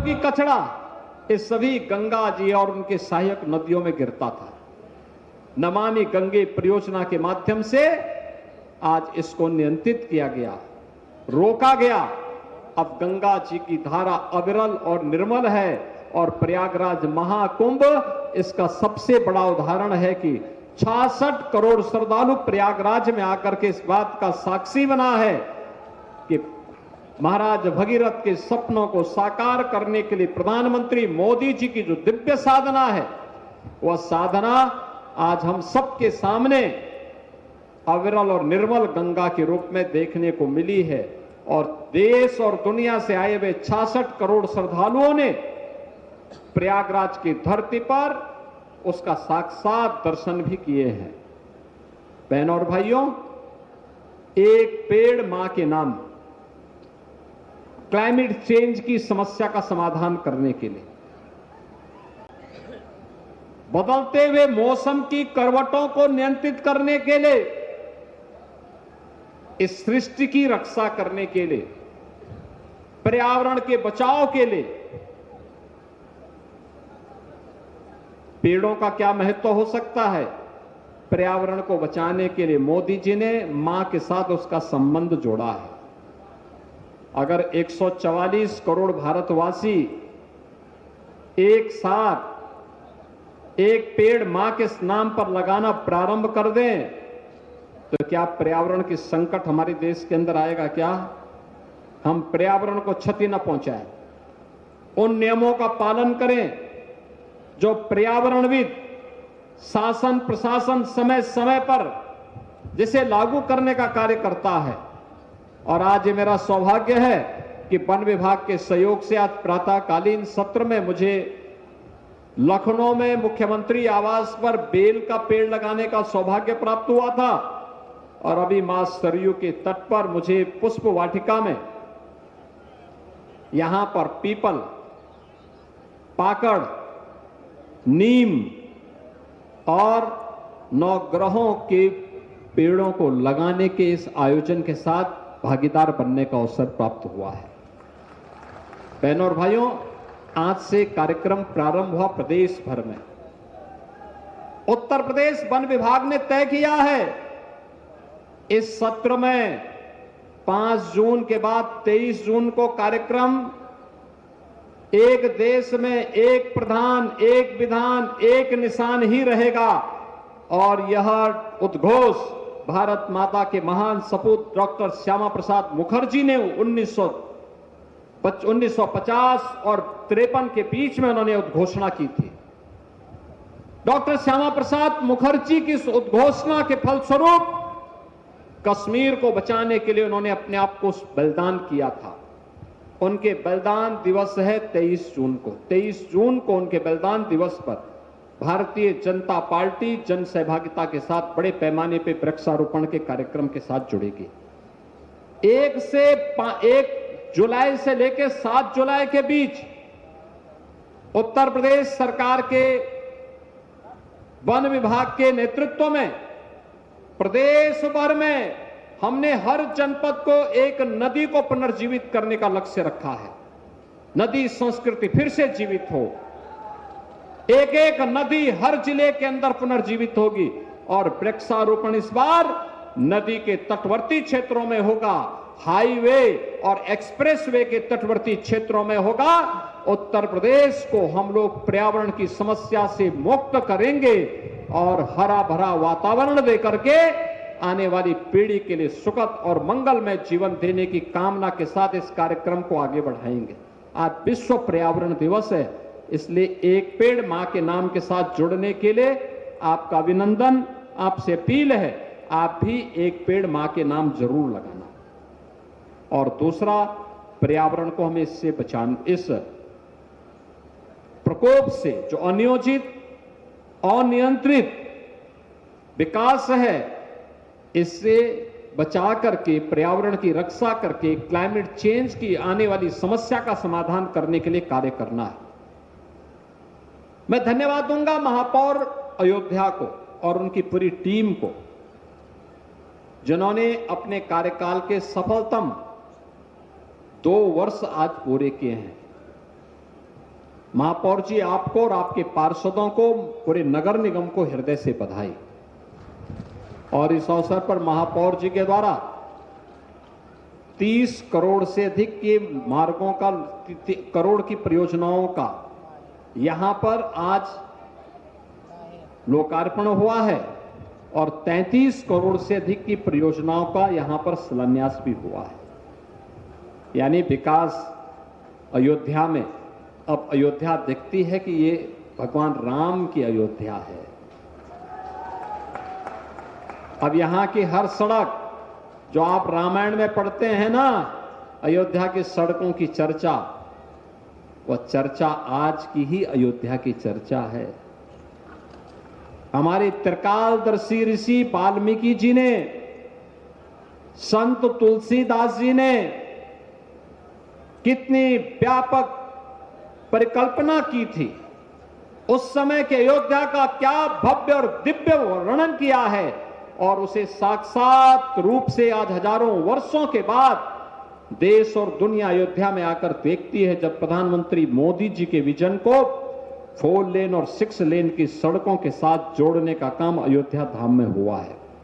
उपयोगी कचरा ये सभी गंगा जी और उनके सहायक नदियों में गिरता था। नमामि गंगे परियोजना के माध्यम से आज इसको नियंत्रित किया गया, रोका गया। अब गंगा जी की धारा अविरल और निर्मल है और प्रयागराज महाकुंभ इसका सबसे बड़ा उदाहरण है कि 66 करोड़ श्रद्धालु प्रयागराज में आकर के इस बात का साक्षी बना है कि महाराज भगीरथ के सपनों को साकार करने के लिए प्रधानमंत्री मोदी जी की जो दिव्य साधना है, वह साधना आज हम सबके सामने अविरल और निर्मल गंगा के रूप में देखने को मिली है। और देश और दुनिया से आए हुए 66 करोड़ श्रद्धालुओं ने प्रयागराज की धरती पर उसका साक्षात दर्शन भी किए हैं। बहनों और भाइयों, एक पेड़ मां के नाम क्लाइमेट चेंज की समस्या का समाधान करने के लिए, बदलते हुए मौसम की करवटों को नियंत्रित करने के लिए, इस सृष्टि की रक्षा करने के लिए, पर्यावरण के बचाव के लिए पेड़ों का क्या महत्व हो सकता है। पर्यावरण को बचाने के लिए मोदी जी ने मां के साथ उसका संबंध जोड़ा है। अगर 144 करोड़ भारतवासी एक साथ एक पेड़ मां के नाम पर लगाना प्रारंभ कर दें, तो क्या पर्यावरण की संकट हमारे देश के अंदर आएगा? क्या हम पर्यावरण को क्षति न पहुंचाएं, उन नियमों का पालन करें जो पर्यावरणविद, शासन प्रशासन समय समय पर जिसे लागू करने का कार्य करता है। और आज ये मेरा सौभाग्य है कि वन विभाग के सहयोग से आज प्रातःकालीन सत्र में मुझे लखनऊ में मुख्यमंत्री आवास पर बेल का पेड़ लगाने का सौभाग्य प्राप्त हुआ था। और अभी मां सरयू के तट पर मुझे पुष्प वाटिका में यहां पर पीपल, पाकड़, नीम और नवग्रहों के पेड़ों को लगाने के इस आयोजन के साथ भागीदार बनने का अवसर प्राप्त हुआ है। बहनों और भाइयों, आज से कार्यक्रम प्रारंभ हुआ प्रदेश भर में। उत्तर प्रदेश वन विभाग ने तय किया है इस सत्र में 5 जून के बाद 23 जून को कार्यक्रम एक देश में एक प्रधान, एक विधान, एक निशान ही रहेगा। और यह उद्घोष भारत माता के महान सपूत डॉक्टर श्यामा प्रसाद मुखर्जी ने 1950 और 53 के बीच में उन्होंने उद्घोषणा की थी। डॉक्टर श्यामा प्रसाद मुखर्जी की इस उद्घोषणा के फलस्वरूप कश्मीर को बचाने के लिए उन्होंने अपने आप को बलिदान किया था। उनके बलिदान दिवस है 23 जून को। 23 जून को उनके बलिदान दिवस पर भारतीय जनता पार्टी जन सहभागिता के साथ बड़े पैमाने पर वृक्षारोपण के कार्यक्रम के साथ जुड़ेगी। 1 जुलाई से लेकर 7 जुलाई के बीच उत्तर प्रदेश सरकार के वन विभाग के नेतृत्व में प्रदेश भर में हमने हर जनपद को एक नदी को पुनर्जीवित करने का लक्ष्य रखा है। नदी संस्कृति फिर से जीवित हो, एक एक नदी हर जिले के अंदर पुनर्जीवित होगी। और वृक्षारोपण इस बार नदी के तटवर्ती क्षेत्रों में होगा, हाईवे और एक्सप्रेसवे के तटवर्ती क्षेत्रों में होगा। उत्तर प्रदेश को हम लोग पर्यावरण की समस्या से मुक्त करेंगे और हरा भरा वातावरण देकर के आने वाली पीढ़ी के लिए सुखद और मंगलमय जीवन देने की कामना के साथ इस कार्यक्रम को आगे बढ़ाएंगे। आज विश्व पर्यावरण दिवस है, इसलिए एक पेड़ मां के नाम के साथ जुड़ने के लिए आपका अभिनंदन, आपसे अपील है, आप भी एक पेड़ मां के नाम जरूर लगाना। और दूसरा, पर्यावरण को हमें इससे बचाना, इस प्रकोप से जो अनियोजित अनियंत्रित विकास है, इससे बचा करके पर्यावरण की रक्षा करके क्लाइमेट चेंज की आने वाली समस्या का समाधान करने के लिए कार्य करना है। मैं धन्यवाद दूंगा महापौर अयोध्या को और उनकी पूरी टीम को, जिन्होंने अपने कार्यकाल के सफलतम 2 वर्ष आज पूरे किए हैं। महापौर जी, आपको और आपके पार्षदों को, पूरे नगर निगम को हृदय से बधाई। और इस अवसर पर महापौर जी के द्वारा 30 करोड़ से अधिक के मार्गों का, करोड़ की परियोजनाओं का यहां पर आज लोकार्पण हुआ है और 33 करोड़ से अधिक की परियोजनाओं का यहां पर शिलान्यास भी हुआ है। यानी विकास अयोध्या में, अब अयोध्या दिखती है कि ये भगवान राम की अयोध्या है। अब यहां की हर सड़क जो आप रामायण में पढ़ते हैं ना, अयोध्या की सड़कों की चर्चा, वह चर्चा आज की ही अयोध्या की चर्चा है। हमारे त्रिकालदर्शी ऋषि वाल्मीकि जी ने, संत तुलसीदास जी ने कितनी व्यापक परिकल्पना की थी। उस समय के अयोध्या का क्या भव्य और दिव्य वर्णन किया है और उसे साक्षात रूप से आज हजारों वर्षों के बाद देश और दुनिया अयोध्या में आकर देखती है, जब प्रधानमंत्री मोदी जी के विजन को 4 लेन और 6 लेन की सड़कों के साथ जोड़ने का काम अयोध्या धाम में हुआ है।